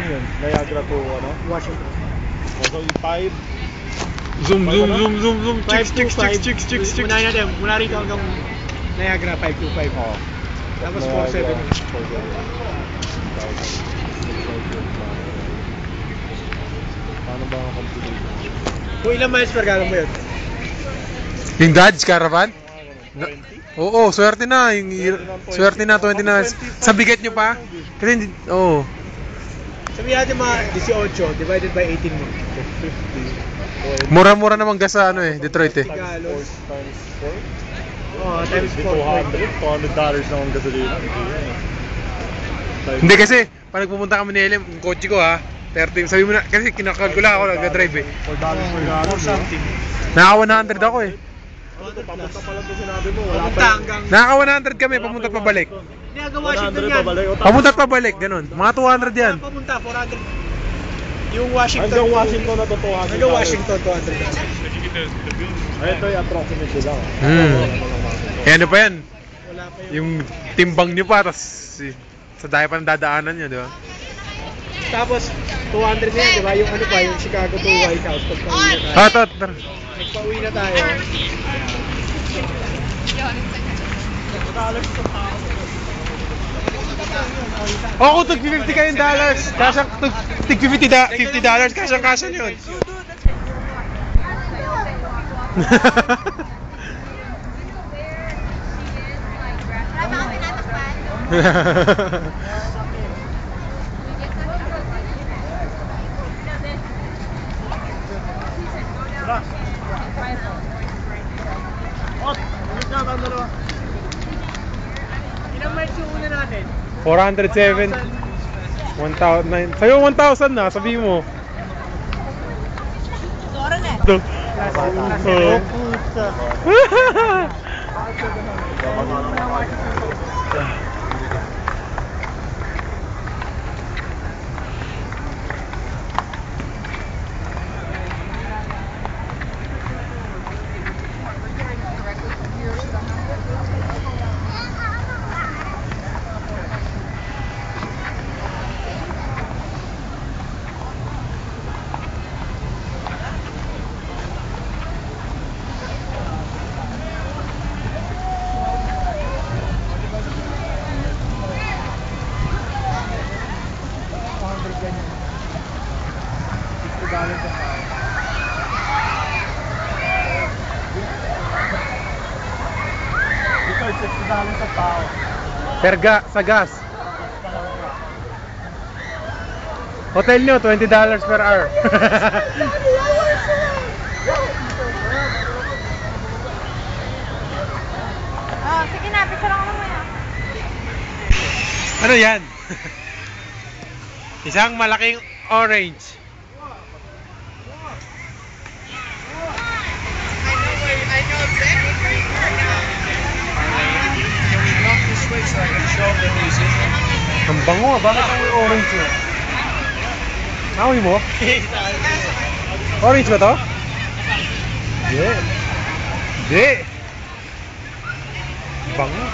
Saan yun? Niagara to, ano? Washington. So, 5. Zoom. Chicks. Unahin natin. Mula rito hanggang Niagara, 525. Oh. Tapos 47. Paano ba ang complete? Kung ilang miles per gallon ba yun? Yung Dodge Caravan? 20? Oo, swerte na. Swerte na, 20 na. Sa bigat nyo pa? Kasi hindi, oo. Sabihin natin mga 18 divided by 18 mo. 50. Mura-mura naman gas sa ano eh, Detroit eh. Galos. Times 4? Oo, times 4. $200 na ang gasolina. Hindi kasi, pag pumunta kami ni Elem, yung kotse ko ha, 30, sabi mo na, kasi kinakalkula ako, nag-drive eh. $4 per gallon. Something. Naka 100 ako eh. Papunta pa lang to sinabi mo. Wala Papunta hanggang... Naka 100 kami, pamunta at pabalik. Hindi hanggang Washington yan. Pamunta at pabalik, ganun. Mga 200 yan. Papunta, 400. Yung Washington. Hanggang Washington na to 200. Hanggang Washington, 200. Ito yung approximate lang. Eh ano pa yan? Wala pa Yung timbang nyo pa, tapos sa dahil pa ng dadaanan nyo, di ba? Tapos, 200 na yan, di ba? Yung ano pa, yung Chicago to White House. Pagpauwi na tayo. Nagpauwi na tayo. Oo, tag $50 kayong dollars. Kasyang tig $50, kasyang-kasya nyo yun. Ilang miles yung una natin? 407. 1,009. Sa'yo 1,000 na, sabi mo. Sora na. Ito. Oh, puta. Ito, $60 sa tao. Sa gas. Hotel nyo, $20 per hour. Sige na, picture ako mamaya. Ano yan? Isang malaking orange. I know exactly where you are now. Can we walk this way so I can show the museum? Ang bango ah, bakit ang may orange yun? Amoy mo? Orange ba to? Hindi. Bango.